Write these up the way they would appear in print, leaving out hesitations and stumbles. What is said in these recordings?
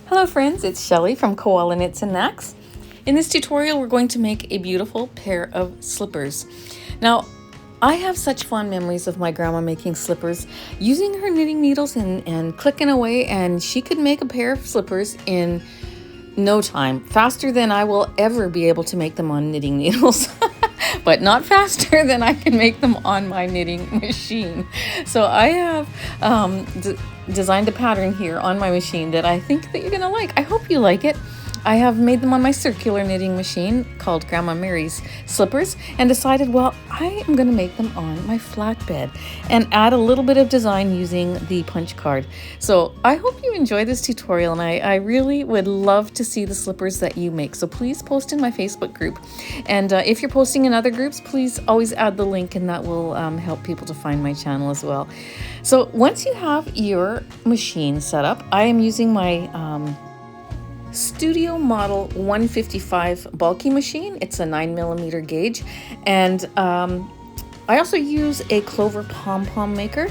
Hello friends, it's Shelley from Koala Knits and Knacks. In this tutorial we're going to make a beautiful pair of slippers. Now I have such fond memories of my grandma making slippers, using her knitting needles and clicking away, and she could make a pair of slippers in no time, faster than I will ever be able to make them on knitting needles. But not faster than I can make them on my knitting machine. So I have designed a pattern here on my machine that I think that you're gonna like. I hope you like it. I have made them on my circular knitting machine called Grandma Mary's Slippers, and decided, well, I am going to make them on my flatbed and add a little bit of design using the punch card. So I hope you enjoy this tutorial, and I really would love to see the slippers that you make. So please post in my Facebook group. And if you're posting in other groups, please always add the link, and that will help people to find my channel as well. So once you have your machine set up, I am using my Studio Model 155 bulky machine. It's a 9mm gauge, and I also use a clover pom-pom maker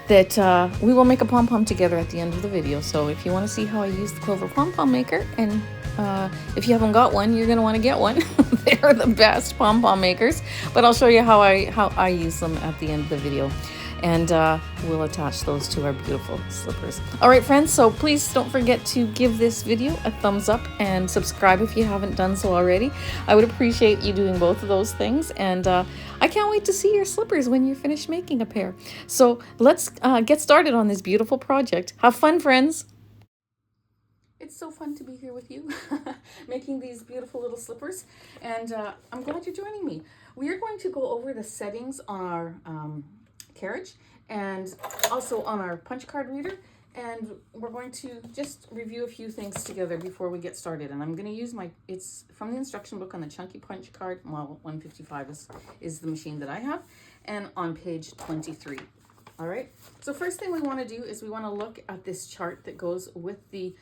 that we will make a pom-pom together at the end of the video. So if you want to see how I use the clover pom-pom maker, and if you haven't got one, you're going to want to get one. They're the best pom-pom makers, but I'll show you how I use them at the end of the video. And we'll attach those to our beautiful slippers. All right, friends, so please don't forget to give this video a thumbs up and subscribe if you haven't done so already. I would appreciate you doing both of those things, and I can't wait to see your slippers when you're finished making a pair. So let's get started on this beautiful project. Have fun, friends. It's so fun to be here with you, making these beautiful little slippers, and I'm glad you're joining me. We are going to go over the settings on our carriage and also on our punch card reader, and we're going to just review a few things together before we get started. And I'm going to use it's from the instruction book on the chunky punch card. Model 155 is the machine that I have, and on page 23. All right, so first thing we want to do is we want to look at this chart that goes with the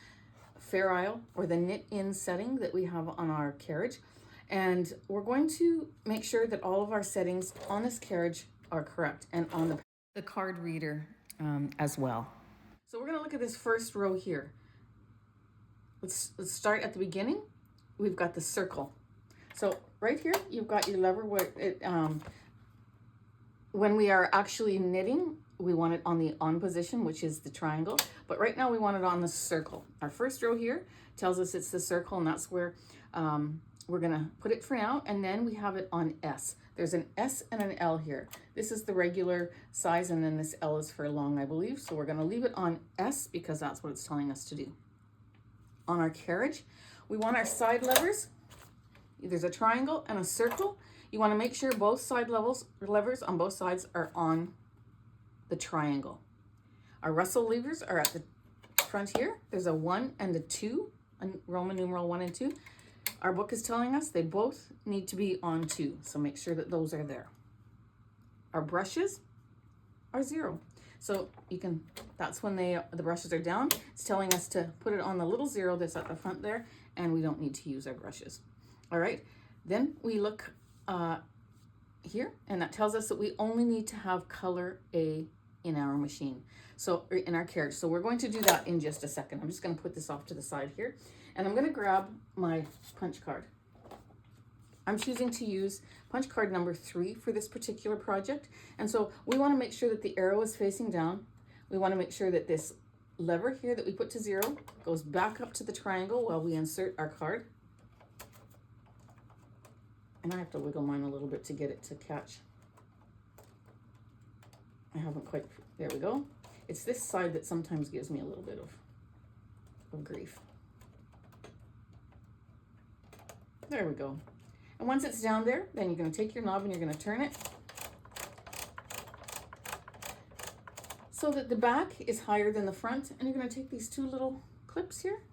Fair Isle or the knit in setting that we have on our carriage, and we're going to make sure that all of our settings on this carriage are correct, and on the card reader as well. So we're going to look at this first row here. Let's start at the beginning. We've got the circle. So right here you've got your lever where it when we are actually knitting, we want it on the on position, which is the triangle, but right now we want it on the circle. Our first row here tells us it's the circle, and that's where we're gonna put it for now, and then we have it on S. There's an S and an L here. This is the regular size, and then this L is for long, I believe. So we're gonna leave it on S because that's what it's telling us to do. On our carriage, we want our side levers. There's a triangle and a circle. You wanna make sure both side levers on both sides are on the triangle. Our Russell levers are at the front here. There's a 1 and a 2, Roman numeral 1 and 2. Our book is telling us they both need to be on 2, so make sure that those are there. Our brushes are 0. So that's when the brushes are down. It's telling us to put it on the little 0 that's at the front there, and we don't need to use our brushes. All right, then we look here, and that tells us that we only need to have color A in our machine, so in our carriage. So we're going to do that in just a second. I'm just going to put this off to the side here, and I'm going to grab my punch card. I'm choosing to use punch card number 3 for this particular project, and so we want to make sure that the arrow is facing down. We want to make sure that this lever here that we put to 0 goes back up to the triangle while we insert our card. And I have to wiggle mine a little bit to get it to catch. I haven't quite, there we go. It's this side that sometimes gives me a little bit of grief. There we go. And once it's down there, then you're going to take your knob and you're going to turn it so that the back is higher than the front. And you're going to take these 2 little clips here.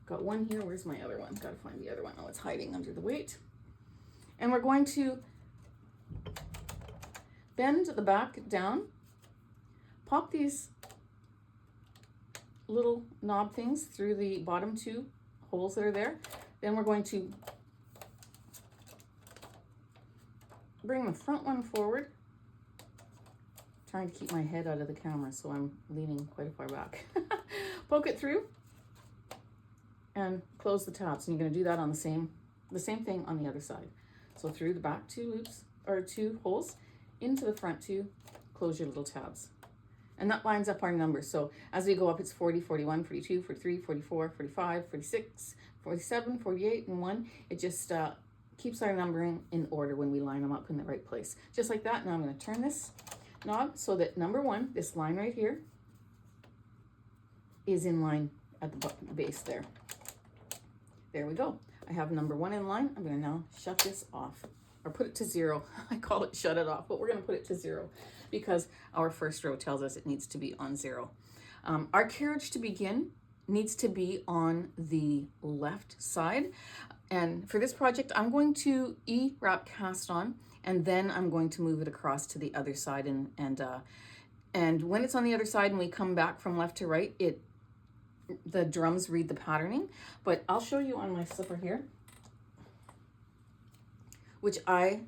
Got one here. Where's my other one? Got to find the other one. Oh, it's hiding under the weight. And we're going to bend the back down, pop these little knob things through the bottom 2 holes that are there. Then we're going to bring the front one forward. Trying to keep my head out of the camera, so I'm leaning quite far back. Poke it through, and close the tabs. And you're going to do that on the same thing on the other side. So through the back 2 loops, or 2 holes, into the front 2, close your little tabs. And that lines up our numbers. So as we go up, it's 40, 41, 42, 43, 44, 45, 46, 47, 48, and 1. It just keeps our numbering in order when we line them up in the right place. Just like that. Now I'm going to turn this knob so that number 1, this line right here, is in line at the base there. There we go. I have number 1 in line. I'm going to now shut this off, or put it to 0. I call it shut it off, but we're going to put it to 0 because our first row tells us it needs to be on 0. Our carriage to begin needs to be on the left side. And for this project, I'm going to E-wrap cast on, and then I'm going to move it across to the other side. And when it's on the other side and we come back from left to right, the drums read the patterning. But I'll show you on my slipper here, which I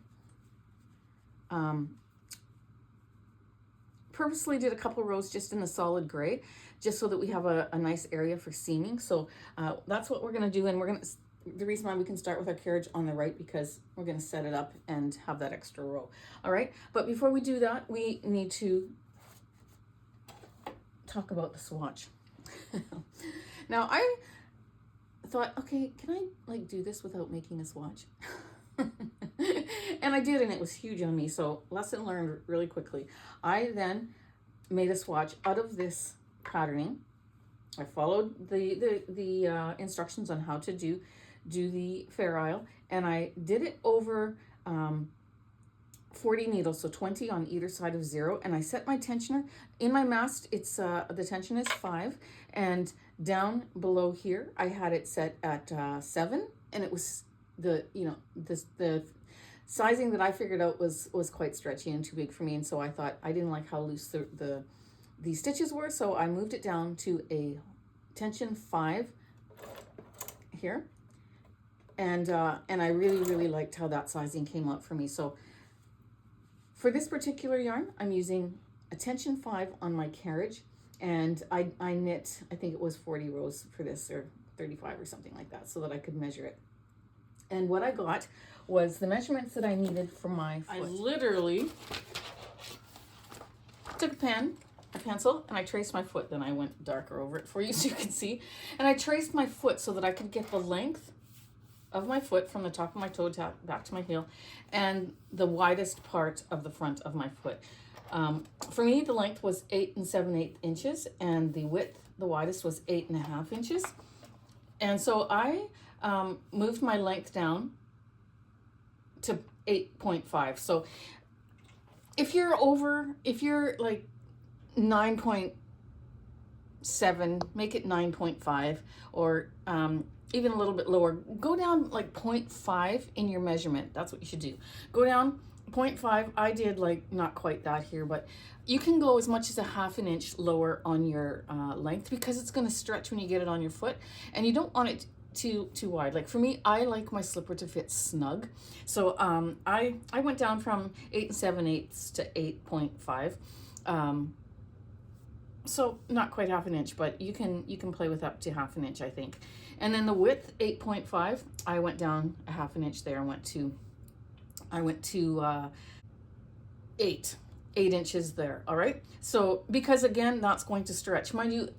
purposely did a couple rows just in the solid gray, just so that we have a nice area for seaming. So that's what we're going to do. And the reason why we can start with our carriage on the right, because we're going to set it up and have that extra row. All right. But before we do that, we need to talk about the swatch. Now I thought, okay, can I like do this without making a swatch? And I did, and it was huge on me. So lesson learned really quickly. I then made a swatch out of this patterning. I followed the instructions on how to do the Fair Isle, and I did it over 40 needles, so 20 on either side of 0, and I set my tensioner. In my mast, it's the tension is 5, and down below here, I had it set at 7, and it was the sizing that I figured out was quite stretchy and too big for me, and so I thought I didn't like how loose the stitches were, so I moved it down to a tension 5 here, and I really liked how that sizing came out for me. So for this particular yarn, I'm using a tension 5 on my carriage, and I knit, I think it was 40 rows for this, or 35 or something like that, so that I could measure it. And what I got was the measurements that I needed for my foot. I literally took a pencil, and I traced my foot. Then I went darker over it for you so you can see. And I traced my foot so that I could get the length of my foot from the top of my toe tap back to my heel, and the widest part of the front of my foot. For me, the length was 8 7/8 inches, and the width, the widest, was 8 1/2 inches. And so I moved my length down to 8.5. So if you're like 9.7, make it 9.5, or even a little bit lower. Go down like 0.5 in your measurement. That's what you should do. Go down 0.5. I did like not quite that here, but you can go as much as a 1/2 inch lower on your length, because it's going to stretch when you get it on your foot, and you don't want it too wide. Like for me, I like my slipper to fit snug, so I went down from 8 7/8 to 8.5. So not quite 1/2 inch, but you can play with up to 1/2 inch, I think. And then the width, 8.5, I went down a 1/2 inch there. I went to 8 inches there. All right. So because again, that's going to stretch. Mind you,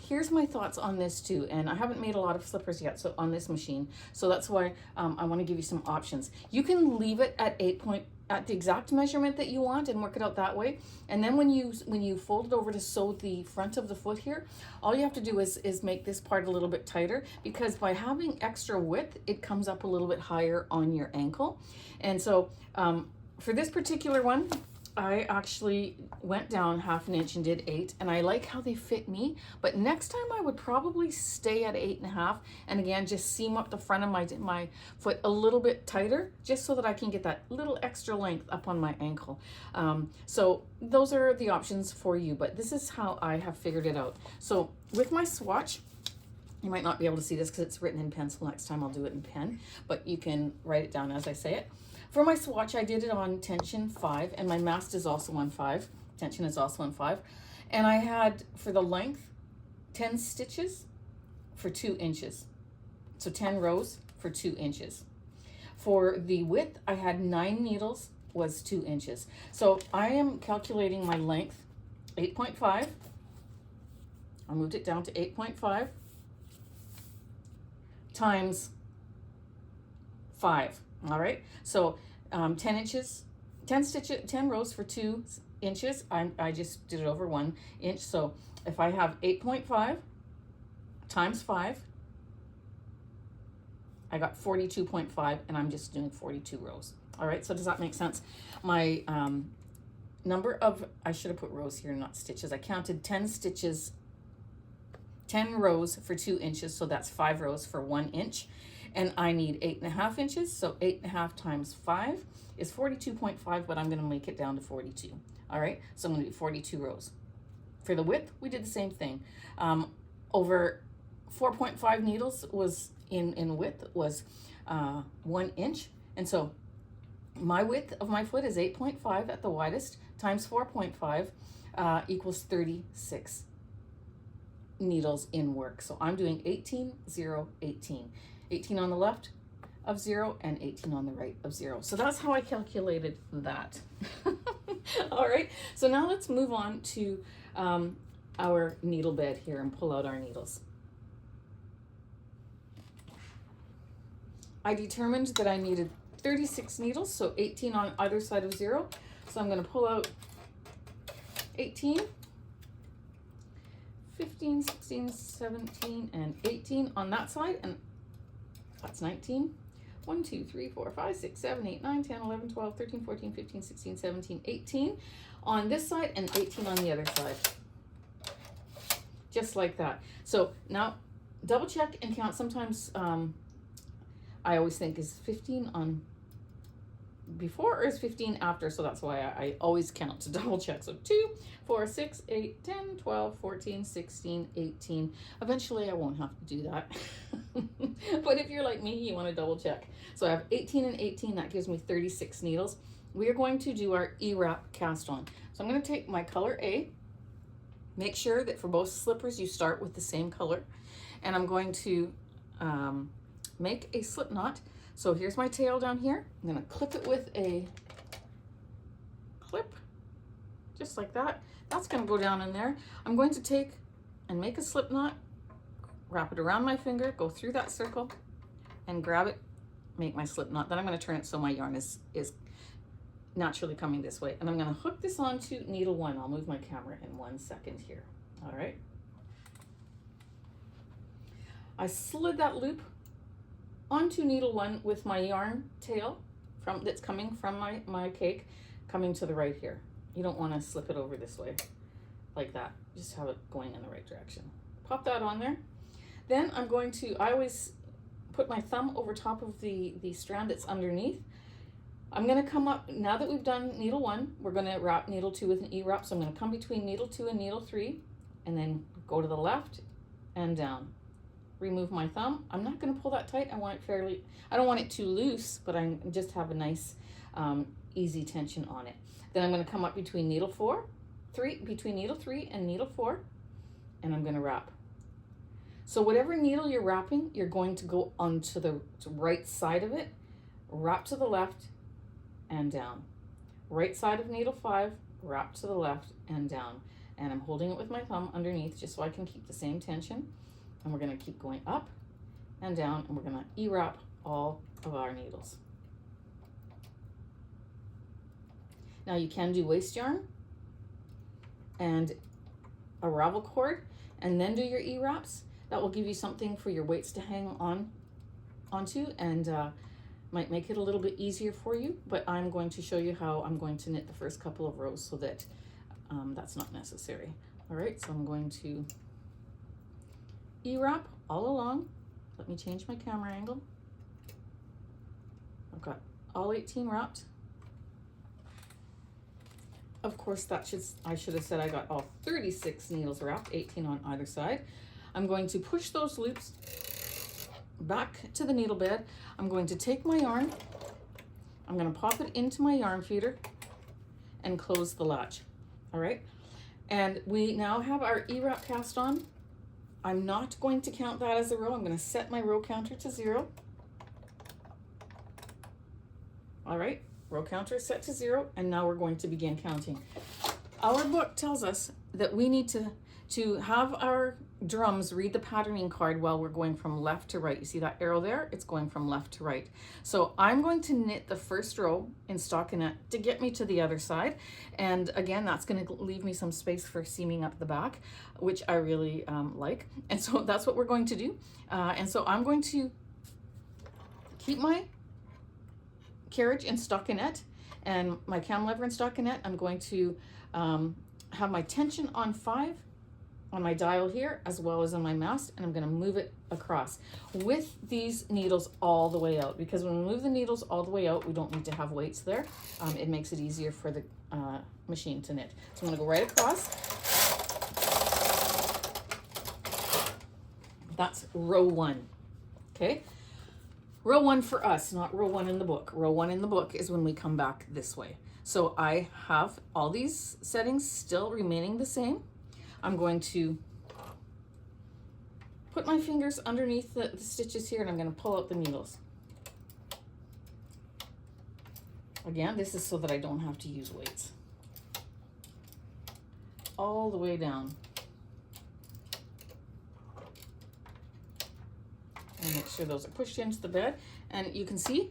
here's my thoughts on this too. And I haven't made a lot of slippers yet, so on this machine. So that's why I want to give you some options. You can leave it at at the exact measurement that you want and work it out that way. And then when you fold it over to sew the front of the foot here, all you have to do is make this part a little bit tighter, because by having extra width, it comes up a little bit higher on your ankle. And so for this particular one, I actually went down 1/2 inch and did 8, and I like how they fit me. But next time I would probably stay at 8 1/2, and again, just seam up the front of my foot a little bit tighter, just so that I can get that little extra length up on my ankle. So those are the options for you, but this is how I have figured it out. So with my swatch, you might not be able to see this because it's written in pencil. Next time I'll do it in pen, but you can write it down as I say it. For my swatch, I did it on tension 5, and my mast is also on 5. Tension is also on 5. And I had, for the length, 10 stitches for 2 inches. So 10 rows for 2 inches. For the width, I had 9 needles, was 2 inches. So I am calculating my length, 8.5. I moved it down to 8.5 times 5. All right. So 10 inches, 10 stitches, 10 rows for 2 inches. I just did it over 1 inch. So if I have 8.5 times 5, I got 42.5, and I'm just doing 42 rows. All right, so does that make sense? My number of, I should have put rows here, not stitches. I counted 10 stitches, 10 rows for 2 inches, so that's 5 rows for 1 inch. And I need 8.5 inches, so 8.5 times 5 is 42.5, but I'm gonna make it down to 42. All right, so I'm gonna do 42 rows. For the width, we did the same thing. Over 4.5 needles was in width was 1 inch. And so my width of my foot is 8.5 at the widest times 4.5 equals 36 needles in work. So I'm doing 18, 0, 18. 18 on the left of 0 and 18 on the right of 0. So that's how I calculated that. All right, so now let's move on to our needle bed here and pull out our needles. I determined that I needed 36 needles, so 18 on either side of 0. So I'm going to pull out 18, 15, 16, 17, and 18 on that side, and that's 19. 1, 2, 3, 4, 5, 6, 7, 8, 9, 10, 11, 12, 13, 14, 15, 16, 17, 18 on this side, and 18 on the other side. Just like that. So now double check and count. Sometimes I always think, is 15 on before or is 15 after? So that's why I always count to double check. So 2, 4, 6, 8, 10, 12, 14, 16, 18. Eventually I won't have to do that. But if you're like me, you want to double check. So I have 18 and 18. That gives me 36 needles. We are going to do our E-wrap cast on. So I'm going to take my color A. Make sure that for both slippers you start with the same color. And I'm going to make a slip knot. So here's my tail down here. I'm gonna clip it with a clip, just like that. That's gonna go down in there. I'm going to take and make a slip knot, wrap it around my finger, go through that circle, and grab it, make my slip knot. Then I'm gonna turn it so my yarn is naturally coming this way. And I'm gonna hook this onto needle 1. I'll move my camera in 1 second here. All right. I slid that loop onto needle 1 with my yarn tail that's coming from my cake coming to the right here. You don't want to slip it over this way like that. Just have it going in the right direction. Pop that on there. Then I'm going to, I always put my thumb over top of the strand that's underneath. I'm going to come up, now that we've done needle 1, we're going to wrap needle 2 with an E-wrap. So I'm going to come between needle 2 and needle 3 and then go to the left and down. Remove my thumb. I'm not going to pull that tight. I want it fairly, I don't want it too loose, but I just have a nice easy tension on it. Then I'm going to come up between needle 3 and needle 4, and I'm going to wrap. So whatever needle you're wrapping, you're going to go onto the right side of it, wrap to the left and down. Right side of needle 5, wrap to the left and down. And I'm holding it with my thumb underneath just so I can keep the same tension. And we're going to keep going up and down, and we're going to E-wrap all of our needles. Now you can do waste yarn and a ravel cord and then do your E-wraps. That will give you something for your weights to hang onto and might make it a little bit easier for you, but I'm going to show you how I'm going to knit the first couple of rows so that that's not necessary. All right, so I'm going to E-wrap all along. Let me change my camera angle. I've got all 18 wrapped. Of course, I should have said I got all 36 needles wrapped, 18 on either side. I'm going to push those loops back to the needle bed. I'm going to take my yarn. I'm going to pop it into my yarn feeder and close the latch. All right. And we now have our E-wrap cast on. I'm not going to count that as a row. I'm going to set my row counter to 0. All right, row counter is set to 0, and now we're going to begin counting. Our book tells us that we need to have our drums read the patterning card while we're going from left to right. You see that arrow there? It's going from left to right. So I'm going to knit the first row in stockinette to get me to the other side. And again, that's going to leave me some space for seaming up the back, which I really like. And so that's what we're going to do. And so I'm going to keep my carriage in stockinette and my cam lever in stockinette. I'm going to have my tension on 5 on my dial here as well as on my mast, and I'm going to move it across with these needles all the way out, because when we move the needles all the way out, we don't need to have weights there. It makes it easier for the machine to knit. So I'm going to go right across. That's row 1. Okay, row 1 for us, not row 1 in the book. Row 1 in the book is when we come back this way. So I have all these settings still remaining the same. I'm going to put my fingers underneath the stitches here, and I'm going to pull out the needles. Again, this is so that I don't have to use weights. All the way down. And make sure those are pushed into the bed. And you can see,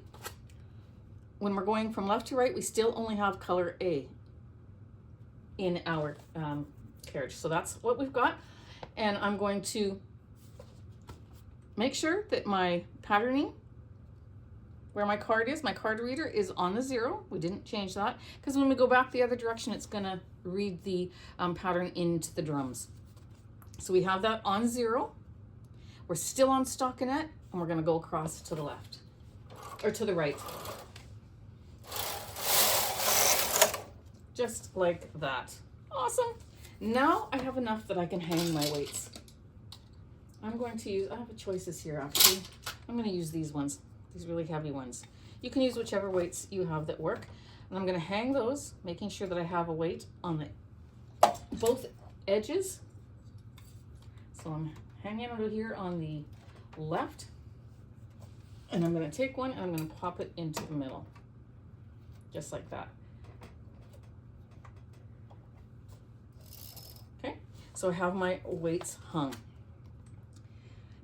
when we're going from left to right, we still only have color A in our carriage. So that's what we've got. And I'm going to make sure that my patterning, where my card is, my card reader is on the 0. We didn't change that, because when we go back the other direction, it's going to read the pattern into the drums. So we have that on 0. We're still on stockinette, and we're going to go across to the left, or to the right. Just like that. Awesome. Now I have enough that I can hang my weights. I'm going to use, I have choices here actually. I'm going to use these ones, these really heavy ones. You can use whichever weights you have that work. And I'm going to hang those, making sure that I have a weight on the both edges. So I'm hanging it here on the left. And I'm going to take one and I'm going to pop it into the middle. Just like that. So I have my weights hung.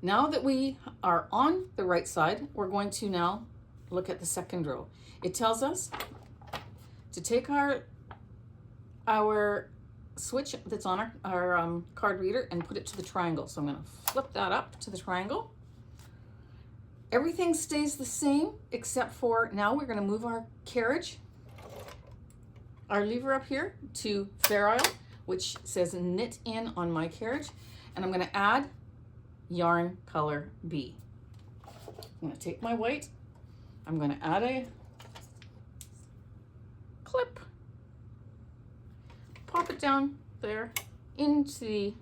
Now that we are on the right side, we're going to now look at the second row. It tells us to take our switch that's on our card reader and put it to the triangle. So I'm going to flip that up to the triangle. Everything stays the same except for now we're going to move our carriage, our lever up here to Fair Isle, which says knit in on my carriage, and I'm going to add yarn color B. I'm going to take my white, I'm going to add a clip, pop it down there into the,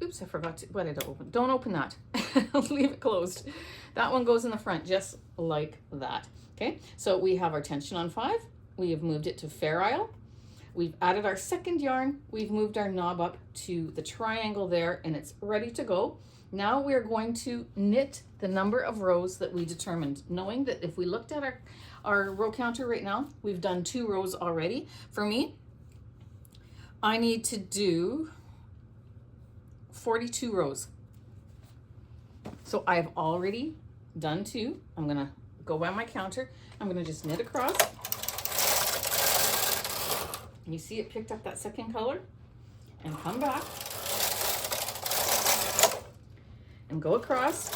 oops, I forgot to, what did I open? Don't open that. Leave it closed. That one goes in the front just like that. Okay, so we have our tension on 5. We have moved it to Fair Isle. We've added our second yarn, we've moved our knob up to the triangle there, and it's ready to go. Now we're going to knit the number of rows that we determined, knowing that if we looked at our row counter right now, we've done 2 rows already. For me, I need to do 42 rows. So I've already done 2. I'm gonna go by my counter, I'm gonna just knit across. You see it picked up that second color, and come back and go across.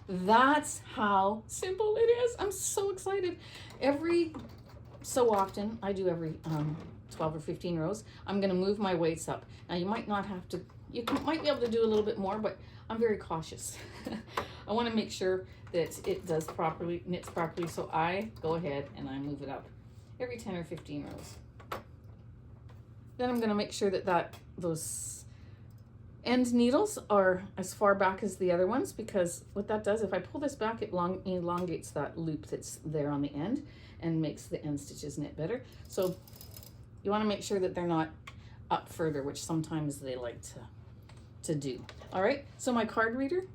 That's how simple it is. I'm so excited. Every so often, I do every 12 or 15 rows, I'm going to move my weights up. Now you might not have to, you might be able to do a little bit more, but I'm very cautious. I want to make sure that it does properly, knits properly, so I go ahead and I move it up every 10 or 15 rows. Then I'm going to make sure that those end needles are as far back as the other ones, because what that does, if I pull this back, it elongates that loop that's there on the end and makes the end stitches knit better. So you want to make sure that they're not up further, which sometimes they like to do. All right, so my card reader,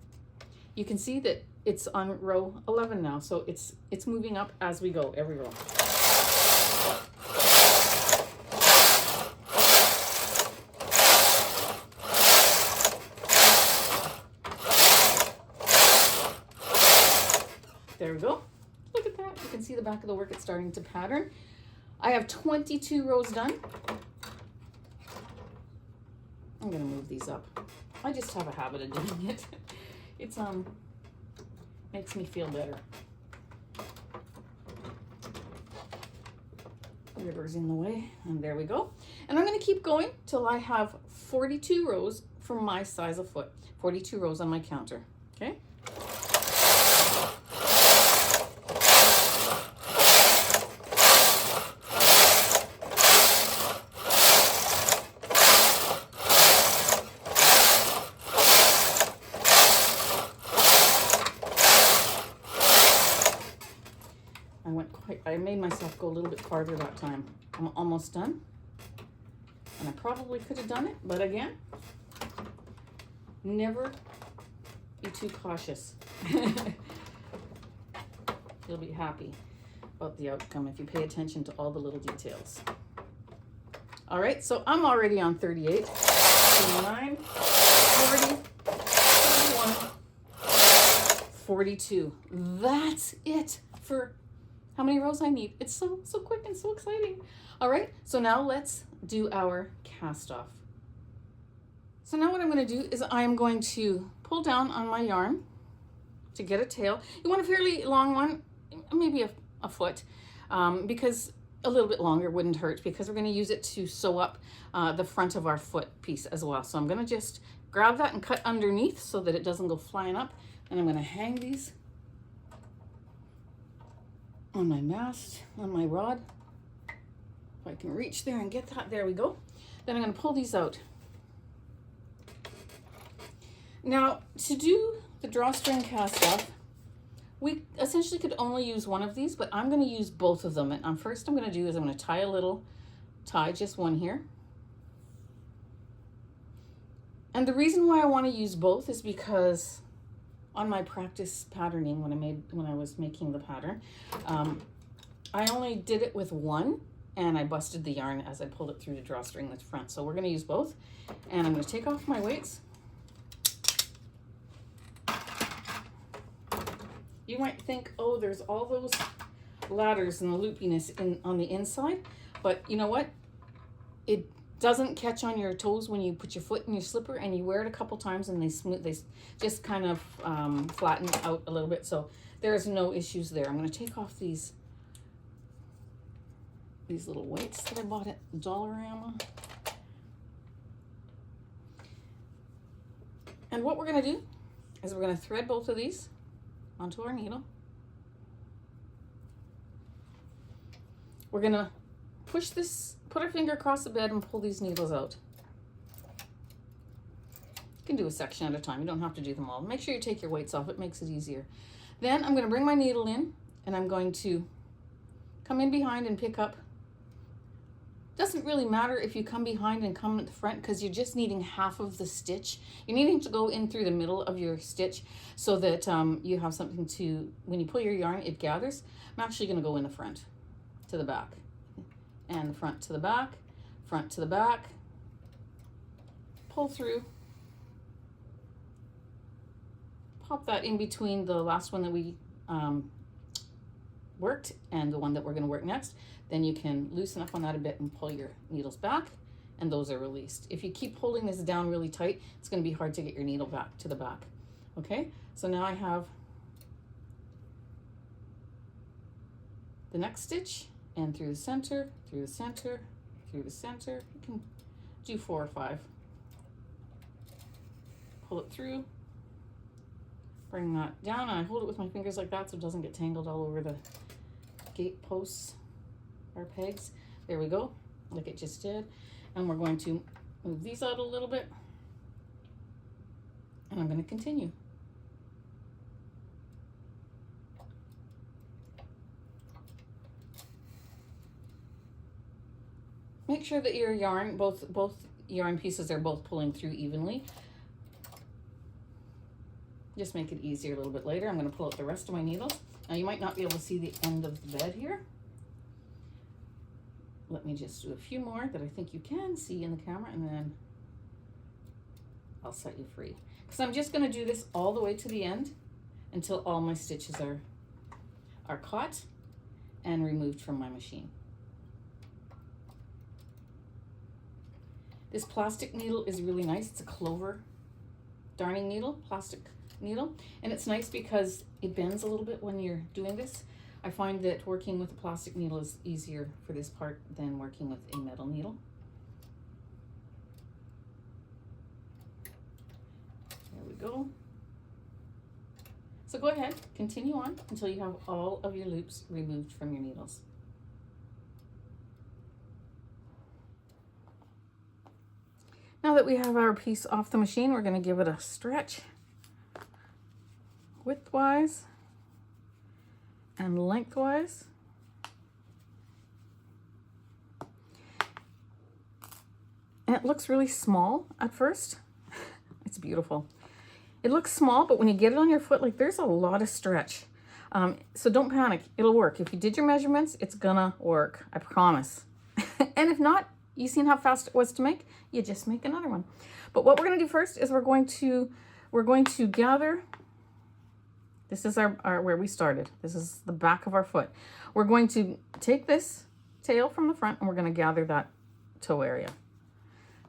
you can see that it's on row 11 now, so it's moving up as we go, every row. There we go. Look at that. You can see the back of the work, it's starting to pattern. I have 22 rows done. I'm gonna move these up. I just have a habit of doing it. It's makes me feel better. River's in the way, and there we go. And I'm gonna keep going till I have 42 rows for my size of foot. 42 rows on my counter, okay? I made myself go a little bit farther that time. I'm almost done. And I probably could have done it, but again, never be too cautious. You'll be happy about the outcome if you pay attention to all the little details. All right, so I'm already on 38, 39, 40, 41, 42. That's it for how many rows I need. It's so quick and so exciting. All right, so now let's do our cast off. So now what I'm going to do is I am going to pull down on my yarn to get a tail. You want a fairly long one, maybe a foot, because a little bit longer wouldn't hurt, because we're going to use it to sew up the front of our foot piece as well. So I'm going to just grab that and cut underneath so that it doesn't go flying up. And I'm going to hang these on my mast, on my rod. If I can reach there and get that, there we go. Then I'm going to pull these out. Now, to do the drawstring cast off, we essentially could only use one of these, but I'm going to use both of them. And first I'm going to do is I'm going to tie a little tie, just one here. And the reason why I want to use both is because on my practice patterning, when I was making the pattern, I only did it with one, and I busted the yarn as I pulled it through the drawstring that's front. So we're going to use both, and I'm going to take off my weights. You might think, oh, there's all those ladders and the loopiness on the inside, but you know what? It doesn't catch on your toes when you put your foot in your slipper and you wear it a couple times, and they just kind of flatten out a little bit. So there's no issues there. I'm going to take off these little weights that I bought at Dollarama. And what we're going to do is we're going to thread both of these onto our needle. We're going to push this, put our finger across the bed and pull these needles out. You can do a section at a time. You don't have to do them all. Make sure you take your weights off. It makes it easier. Then I'm going to bring my needle in, and I'm going to come in behind and pick up. Doesn't really matter if you come behind and come at the front, because you're just needing half of the stitch. You're needing to go in through the middle of your stitch so that you have something to, when you pull your yarn, it gathers. I'm actually going to go in the front to the back, and the front to the back, front to the back, pull through, pop that in between the last one that we worked and the one that we're going to work next. Then you can loosen up on that a bit and pull your needles back, and those are released. If you keep holding this down really tight, it's going to be hard to get your needle back to the back. Okay, so now I have the next stitch, and through the center, through the center, through the center. You can do 4 or 5. Pull it through, bring that down, and I hold it with my fingers like that so it doesn't get tangled all over the gate posts or pegs. There we go, like it just did. And we're going to move these out a little bit. And I'm going to continue. Make sure that your yarn, both yarn pieces are both pulling through evenly. Just make it easier a little bit later. I'm going to pull out the rest of my needles. Now you might not be able to see the end of the bed here. Let me just do a few more that I think you can see in the camera, and then I'll set you free. Because I'm just going to do this all the way to the end until all my stitches are caught and removed from my machine. This plastic needle is really nice. It's a clover darning needle, plastic needle, and it's nice because it bends a little bit when you're doing this. I find that working with a plastic needle is easier for this part than working with a metal needle. There we go. So go ahead, continue on until you have all of your loops removed from your needles. Now that we have our piece off the machine, we're going to give it a stretch widthwise and lengthwise. And it looks really small at first. It's beautiful. It looks small, but when you get it on your foot, like, there's a lot of stretch. So don't panic, it'll work. If you did your measurements, it's gonna work, I promise. And if not, you seen how fast it was to make? You just make another one. But what we're gonna do first is we're going to gather. This is our where we started. This is the back of our foot. We're going to take this tail from the front and we're gonna gather that toe area.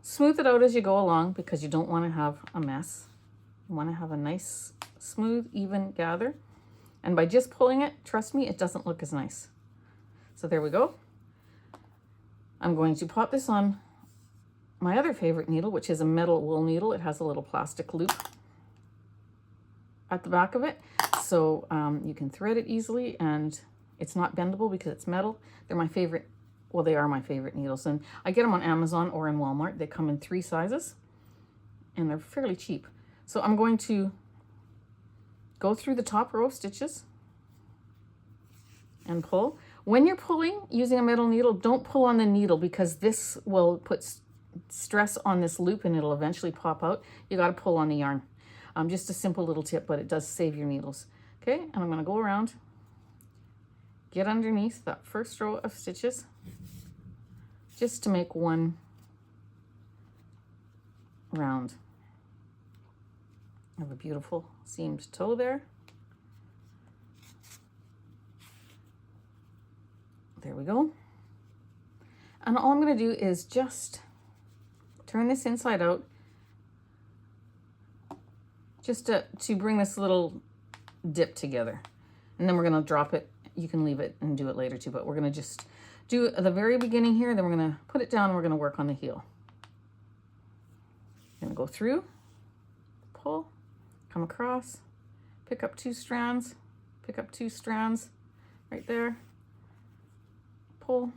Smooth it out as you go along because you don't wanna have a mess. You wanna have a nice, smooth, even gather. And by just pulling it, trust me, it doesn't look as nice. So there we go. I'm going to pop this on my other favorite needle, which is a metal wool needle. It has a little plastic loop at the back of it. So you can thread it easily and it's not bendable because it's metal. They're my favorite, well, they are my favorite needles. And I get them on Amazon or in Walmart. They come in 3 sizes and they're fairly cheap. So I'm going to go through the top row of stitches and pull. When you're pulling using a metal needle, don't pull on the needle because this will put stress on this loop and it'll eventually pop out. You got to pull on the yarn. Just a simple little tip, but it does save your needles. Okay, and I'm going to go around, get underneath that first row of stitches just to make one round. I have a beautiful seamed toe there. There we go. And all I'm going to do is just turn this inside out just to bring this little dip together. And then we're going to drop it. You can leave it and do it later too, but we're going to just do the very beginning here. Then we're going to put it down and we're going to work on the heel. I'm going to go through, pull, come across, pick up 2 strands, pick up 2 strands right there. Pull.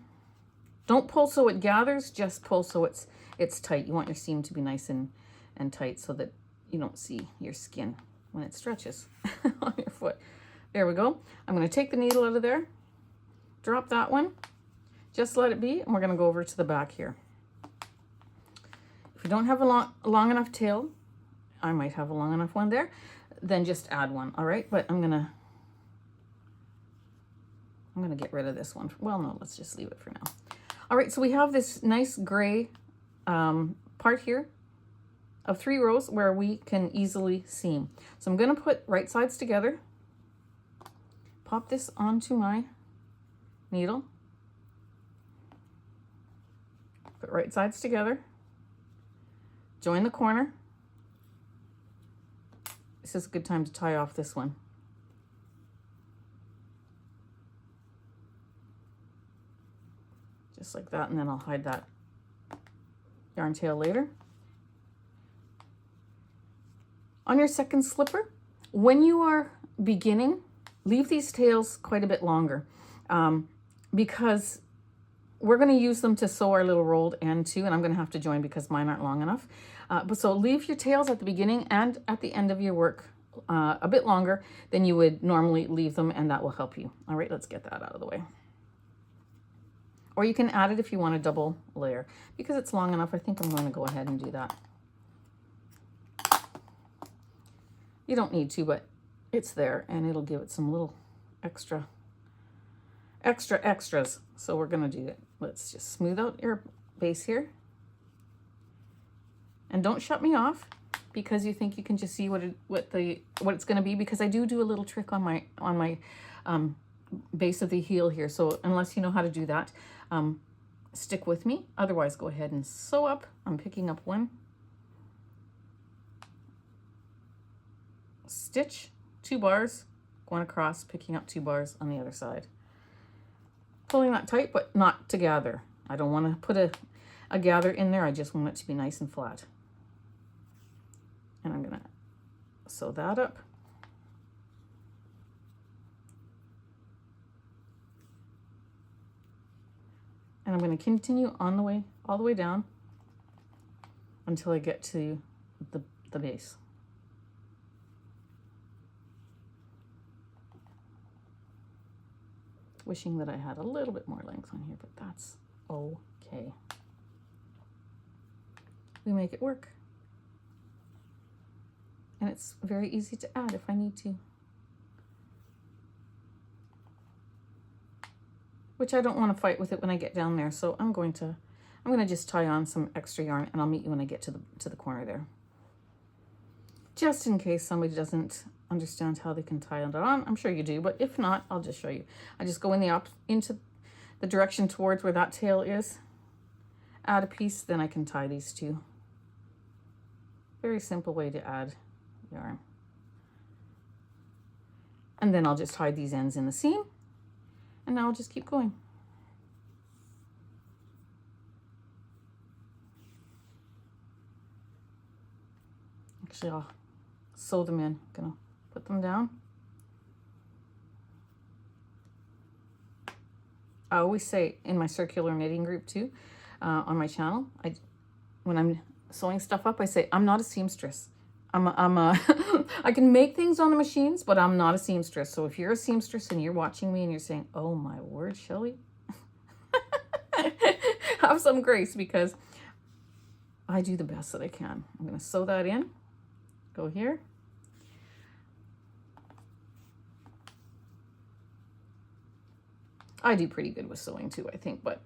Don't pull so it gathers, just pull so it's tight. You want your seam to be nice and tight so that you don't see your skin when it stretches on your foot. There we go. I'm going to take the needle out of there, drop that one, just let it be, and we're going to go over to the back here. If you don't have a long enough tail, I might have a long enough one there, then just add one, all right? But I'm gonna get rid of this one. Well, no, let's just leave it for now. All right, so we have this nice gray part here of 3 rows where we can easily seam. So I'm gonna put right sides together, pop this onto my needle, put right sides together, join the corner. This is a good time to tie off this one. Just like that, and then I'll hide that yarn tail later. On your second slipper, when you are beginning, leave these tails quite a bit longer because we're going to use them to sew our little rolled end too, and I'm going to have to join because mine aren't long enough. But so leave your tails at the beginning and at the end of your work a bit longer than you would normally leave them, and that will help you. All right, let's get that out of the way. Or you can add it if you want a double layer. Because it's long enough, I think I'm going to go ahead and do that. You don't need to, but it's there, and it'll give it some little extras. So we're going to do it. Let's just smooth out your base here. And don't shut me off because you think you can just see what it's going to be, because I do a little trick on my base of the heel here. So unless you know how to do that, stick with me. Otherwise, go ahead and sew up. I'm picking up one stitch, 2 bars, going across, picking up 2 bars on the other side. Pulling that tight, but not to gather. I don't want to put a gather in there. I just want it to be nice and flat. And I'm going to sew that up. And I'm going to continue on the way, all the way down until I get to the base. Wishing that I had a little bit more length on here, but that's okay. We make it work. And it's very easy to add if I need to. Which I don't want to fight with it when I get down there, so I'm going to just tie on some extra yarn, and I'll meet you when I get to the corner there. Just in case somebody doesn't understand how they can tie it on. I'm sure you do, but if not, I'll just show you. I just go into the direction towards where that tail is, add a piece, then I can tie these two. Very simple way to add yarn. And then I'll just hide these ends in the seam, and now I'll just keep going. Actually, I'll sew them in. I'm gonna put them down. I always say in my circular knitting group too, on my channel, when I'm sewing stuff up, I say I'm not a seamstress. I can make things on the machines, but I'm not a seamstress. So if you're a seamstress and you're watching me and you're saying, "Oh my word, Shelley," have some grace, because I do the best that I can. I'm going to sew that in. Go here. I do pretty good with sewing too, I think, but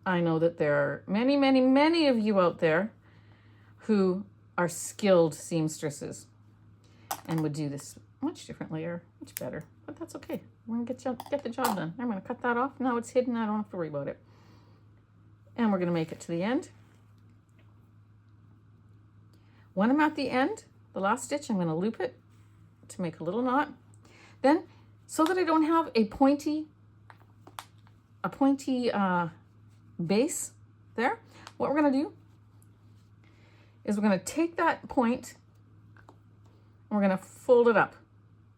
I know that there are many, many, many of you out there who are skilled seamstresses and would do this much differently or much better, but that's okay. We're gonna get the job done. I'm gonna cut that off. Now it's hidden. I don't have to worry about it. And we're gonna make it to the end. When I'm at the end, the last stitch, I'm gonna loop it to make a little knot. Then, so that I don't have a pointy base there, what we're gonna do is we're gonna take that point and we're gonna fold it up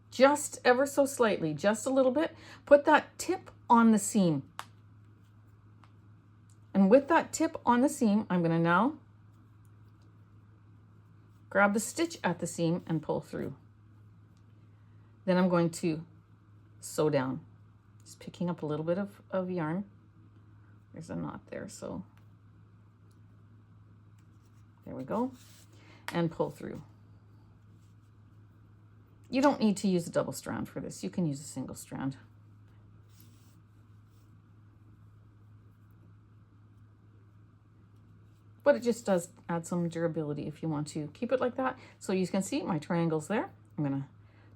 just ever so slightly, just a little bit. Put that tip on the seam. And with that tip on the seam, I'm gonna now grab the stitch at the seam and pull through. Then I'm going to sew down. Just picking up a little bit of yarn. There's a knot there, so there we go. And pull through. You don't need to use a double strand for this. You can use a single strand. But it just does add some durability if you want to keep it like that. So you can see my triangles there. I'm gonna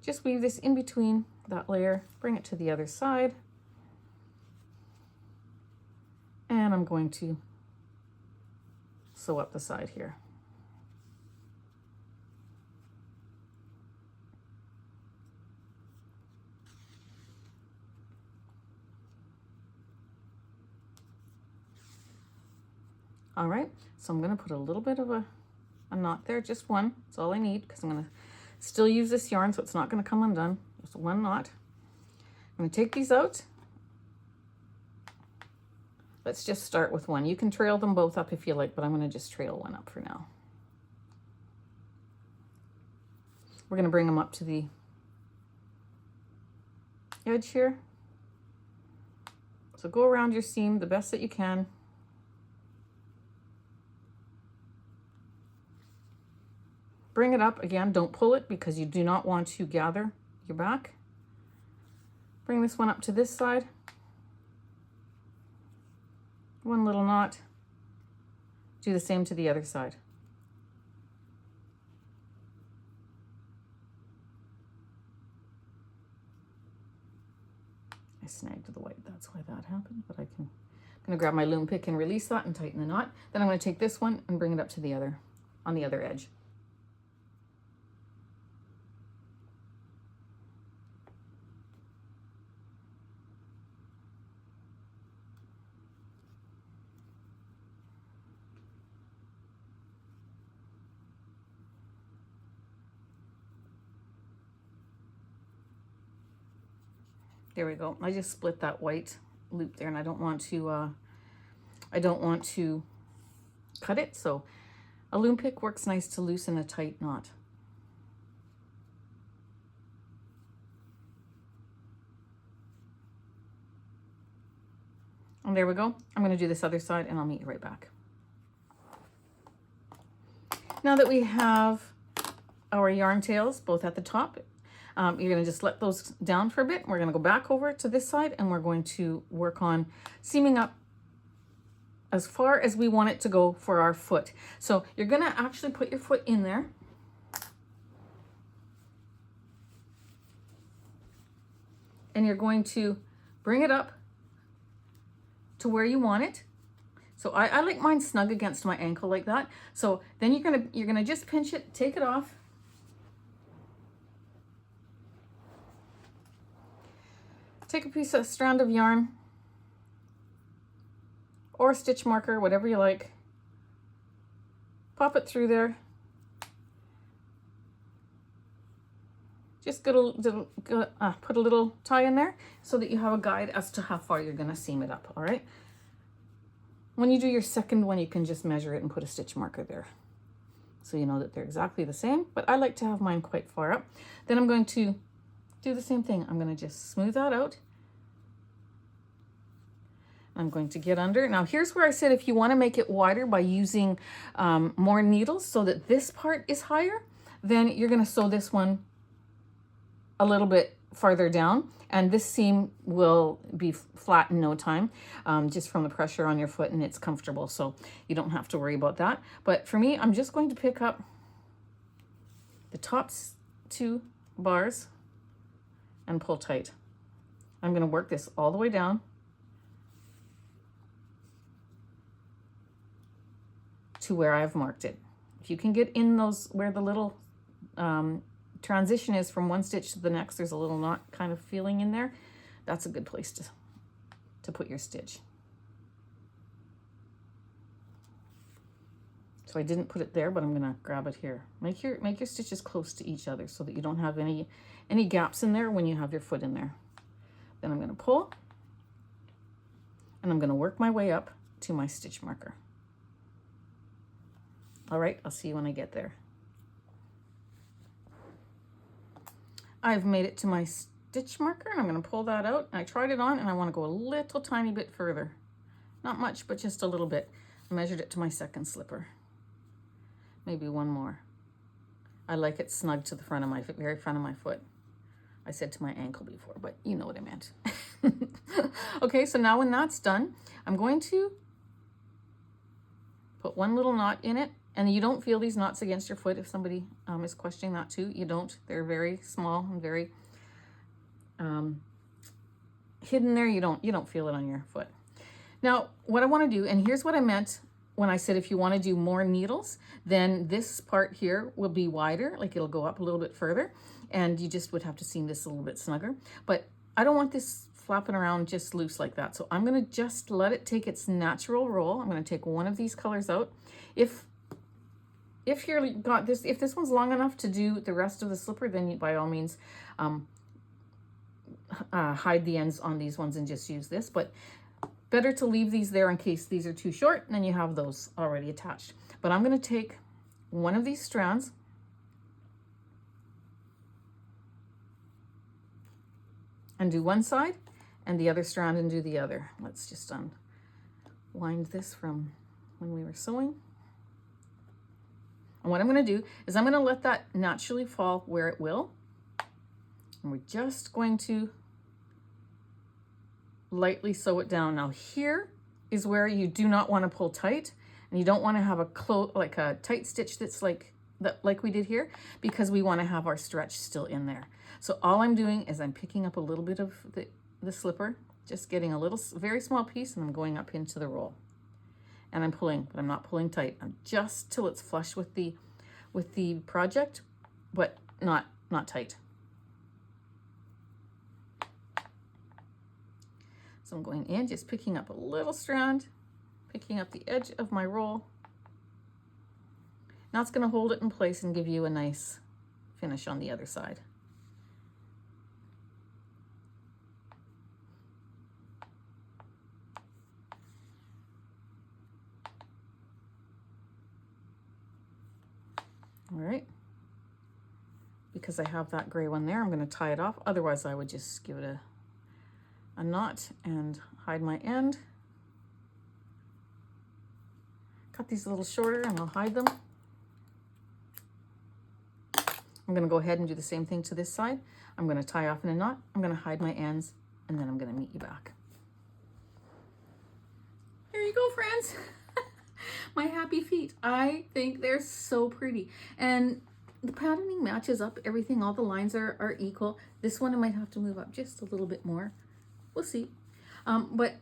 just weave this in between that layer, bring it to the other side. And I'm going to sew up the side here. All right, so I'm gonna put a little bit of a knot there, just one. That's all I need, because I'm gonna still use this yarn, so it's not gonna come undone. Just one knot. I'm gonna take these out. Let's just start with one. You can trail them both up if you like, but I'm gonna just trail one up for now. we're going to bring them up to the edge here. So go around your seam the best that you can. Bring it up again, don't pull it because you do not want to gather your back. Bring this one up to this side. One little knot. Do the same to the other side. I snagged the white, that's why that happened, but I'm gonna grab my loom pick and release that and tighten the knot. Then I'm gonna take this one and bring it up to the other, on the other edge. There we go. I just split that white loop there, and I don't want to cut it. So a loom pick works nice to loosen a tight knot. And there we go. I'm going to do this other side, and I'll meet you right back. Now that we have our yarn tails both at the top, you're going to just let those down for a bit. We're going to go back over to this side, and we're going to work on seaming up as far as we want it to go for our foot. So you're going to actually put your foot in there. And you're going to bring it up to where you want it. So I like mine snug against my ankle like that. So then you're gonna just pinch it, take it off. Take a piece of strand of yarn or a stitch marker, whatever you like. Pop it through there. Just put a little tie in there so that you have a guide as to how far you're gonna seam it up, all right? When you do your second one, you can just measure it and put a stitch marker there, so you know that they're exactly the same, but I like to have mine quite far up. Then I'm going to do the same thing. I'm gonna just smooth that out. I'm going to get under. Now here's where I said if you wanna make it wider by using more needles so that this part is higher, then you're gonna sew this one a little bit farther down, and this seam will be flat in no time, just from the pressure on your foot, and it's comfortable, so you don't have to worry about that. But for me, I'm just going to pick up the top 2 bars and pull tight. I'm going to work this all the way down to where I've marked it. If you can get in those where the little transition is from one stitch to the next, there's a little knot kind of feeling in there, that's a good place to put your stitch. So I didn't put it there, but I'm gonna grab it here. Make your stitches close to each other so that you don't have any gaps in there when you have your foot in there. Then I'm gonna pull, and I'm gonna work my way up to my stitch marker. All right, I'll see you when I get there. I've made it to my stitch marker, and I'm going to pull that out. I tried it on, and I want to go a little tiny bit further. Not much, but just a little bit. I measured it to my second slipper. Maybe one more. I like it snug to the front of my foot, very front of my foot. I said to my ankle before, but you know what I meant. Okay, so now when that's done, I'm going to put one little knot in it. And you don't feel these knots against your foot if somebody is questioning that too. You don't. They're very small and very hidden there. You don't feel it on your foot. Now, what I want to do, and here's what I meant when I said if you want to do more needles, then this part here will be wider, like it'll go up a little bit further, and you just would have to seam this a little bit snugger. But I don't want this flapping around just loose like that. So I'm going to just let it take its natural roll. I'm going to take one of these colors out. If this one's long enough to do the rest of the slipper, then you, by all means, hide the ends on these ones and just use this. But better to leave these there in case these are too short, and then you have those already attached. But I'm going to take one of these strands, undo one side and the other strand and do the other. Let's just unwind this from when we were sewing. And what I'm going to do is I'm going to let that naturally fall where it will. And we're just going to lightly sew it down. Now here is where you do not want to pull tight, and you don't want to have a tight stitch that's like we did here, because we want to have our stretch still in there. So all I'm doing is I'm picking up a little bit of the slipper, just getting a little, very small piece, and I'm going up into the roll. And I'm pulling, but I'm not pulling tight. I'm just till it's flush with the project, but not tight. So I'm going in, just picking up a little strand, picking up the edge of my roll. Now it's going to hold it in place and give you a nice finish on the other side. All right, because I have that gray one there, I'm going to tie it off. Otherwise I would just give it a knot and hide my end. Cut these a little shorter and I'll hide them. I'm going to go ahead and do the same thing to this side. I'm going to tie off in a knot. I'm going to hide my ends, and then I'm going to meet you back. There you go, friends. My happy feet. I think they're so pretty. And the patterning matches up everything. All the lines are equal. This one I might have to move up just a little bit more. We'll see. But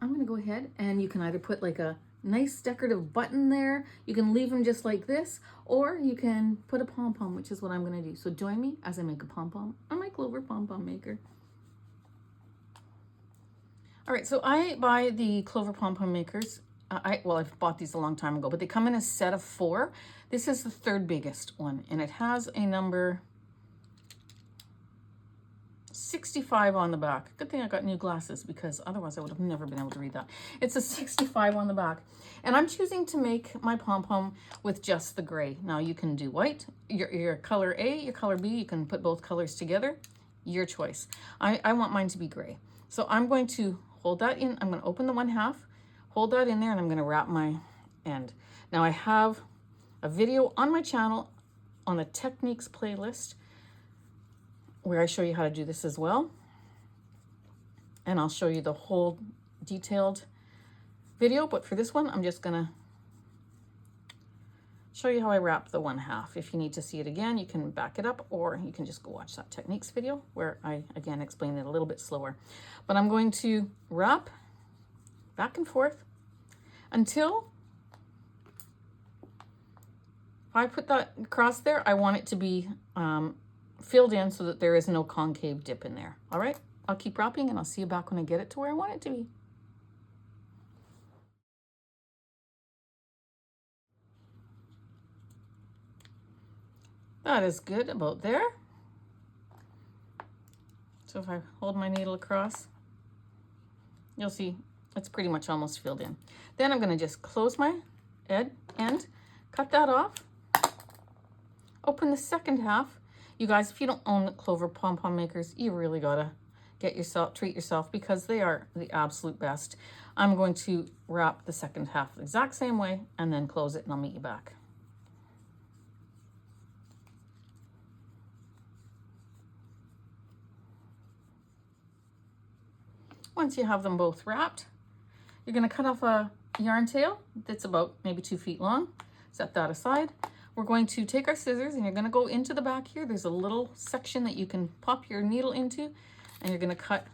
I'm going to go ahead, and you can either put like a nice decorative button there. You can leave them just like this, or you can put a pom-pom, which is what I'm going to do. So join me as I make a pom-pom on my Clover pom-pom maker. All right, so I buy the Clover pom-pom makers. I've bought these a long time ago, but they come in a set of 4. This is the 3rd biggest one, and it has a number 65 on the back. Good thing I got new glasses, because otherwise I would have never been able to read that. It's a 65 on the back. And I'm choosing to make my pom-pom with just the gray. Now you can do white, your color A, your color B, you can put both colors together, your choice. I want mine to be gray. So I'm going to hold that in, I'm going to open the 1/2, hold that in there, and I'm going to wrap my end. Now I have a video on my channel on the techniques playlist where I show you how to do this as well. And I'll show you the whole detailed video, but for this one, I'm just gonna show you how I wrap the 1/2. If you need to see it again, you can back it up, or you can just go watch that techniques video where I, again, explain it a little bit slower. But I'm going to wrap back and forth until, if I put that across there, I want it to be filled in so that there is no concave dip in there. All right, I'll keep wrapping and I'll see you back when I get it to where I want it to be. That is good, about there. So if I hold my needle across, you'll see it's pretty much almost filled in. Then I'm going to just close my end, cut that off, open the 2nd half. You guys, if you don't own Clover pom-pom makers, you really gotta treat yourself, because they are the absolute best. I'm going to wrap the 2nd half the exact same way and then close it, and I'll meet you back. Once you have them both wrapped, you're going to cut off a yarn tail that's about maybe 2 feet long. Set that aside. We're going to take our scissors, and you're going to go into the back here. There's a little section that you can pop your needle into, and you're going to cut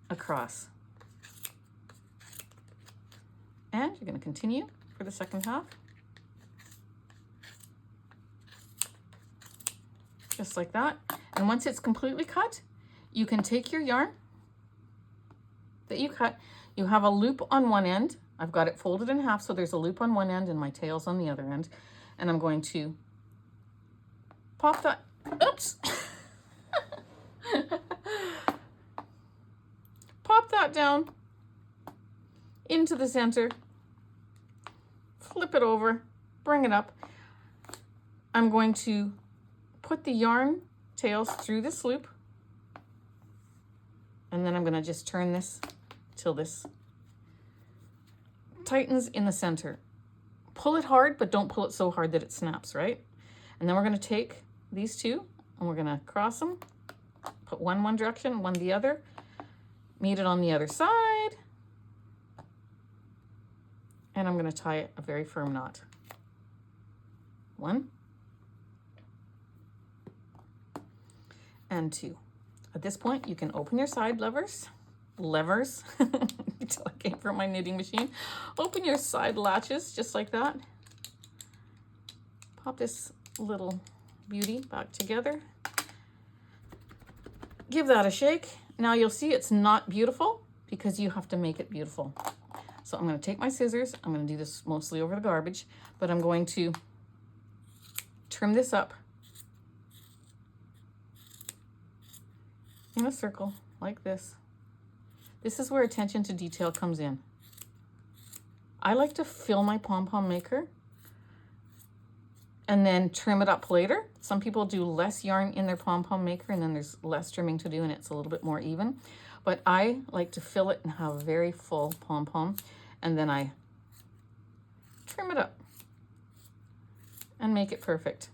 across. And you're going to continue for the 2nd half. Just like that. And once it's completely cut, you can take your yarn that you cut. You have a loop on one end. I've got it folded in half, so there's a loop on one end and my tail's on the other end. And I'm going to pop that, oops. Pop that down into the center, flip it over, bring it up. I'm going to put the yarn tails through this loop, And then I'm going to just turn this till this tightens in the center. Pull it hard, but don't pull it so hard that it snaps, right? And then we're going to take these two and we're going to cross them, put one direction, one the other, meet it on the other side, and I'm going to tie it a very firm knot. 1 and 2. At this point, you can open your side levers, until I came from my knitting machine. Open your side latches just like that. Pop this little beauty back together. Give that a shake. Now you'll see it's not beautiful because you have to make it beautiful. So I'm going to take my scissors. I'm going to do this mostly over the garbage, but I'm going to trim this up in a circle like this. This is where attention to detail comes in. I like to fill my pom-pom maker and then trim it up later. Some people do less yarn in their pom-pom maker and then there's less trimming to do and it's a little bit more even. But I like to fill it and have a very full pom-pom, and then I trim it up and make it perfect.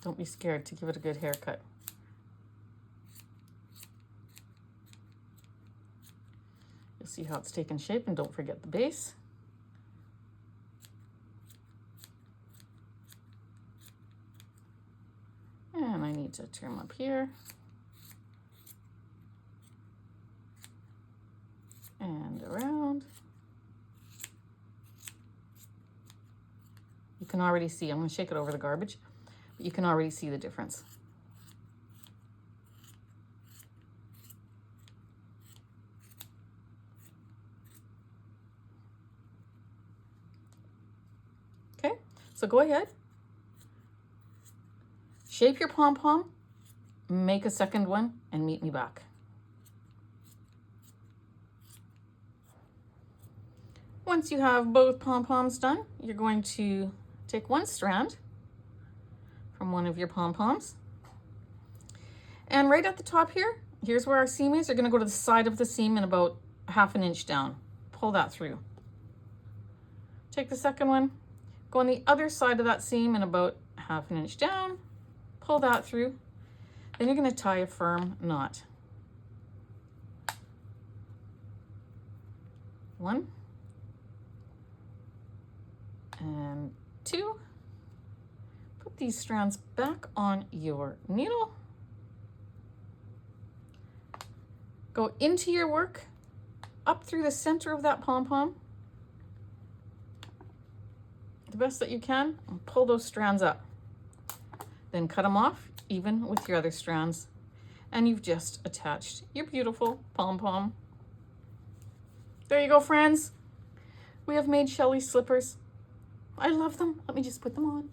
Don't be scared to give it a good haircut. You'll see how it's taken shape, and don't forget the base. And I need to trim up here. And around. You can already see, I'm going to shake it over the garbage. You can already see the difference. Okay, so go ahead. Shape your pom-pom, make a second one, and meet me back. Once you have both pom-poms done, you're going to take one strand from one of your pom-poms. And right at the top here, here's where our seam is. You're going to go to the side of the seam and about 1/2 inch down. Pull that through. Take the second one, go on the other side of that seam and about 1/2 inch down. Pull that through. Then you're going to tie a firm knot. 1 and 2. Put these strands back on your needle. Go into your work, up through the center of that pom-pom, the best that you can, and pull those strands up. Then cut them off, even with your other strands, and you've just attached your beautiful pom-pom. There you go, friends. We have made Shelley slippers. I love them. Let me just put them on.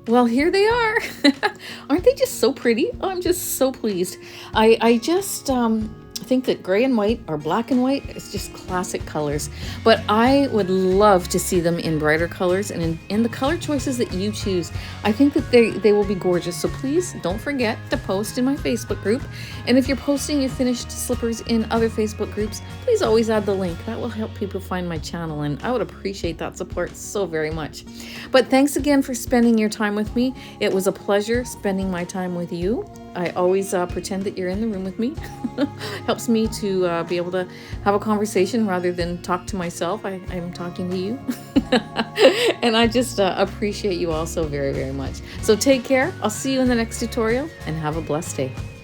Well, here they are. Aren't they just so pretty? Oh, I'm just so pleased. I just think that gray and white or black and white is just classic colors, but I would love to see them in brighter colors and in the color choices that you choose. I think that they will be gorgeous. So please don't forget to post in my Facebook group. And if you're posting your finished slippers in other Facebook groups, please always add the link. That will help people find my channel, and I would appreciate that support so very much. But thanks again for spending your time with me. It was a pleasure spending my time with you. I always pretend that you're in the room with me. Helps me to be able to have a conversation rather than talk to myself. I'm talking to you. And I just appreciate you all so very, very much. So take care. I'll see you in the next tutorial and have a blessed day.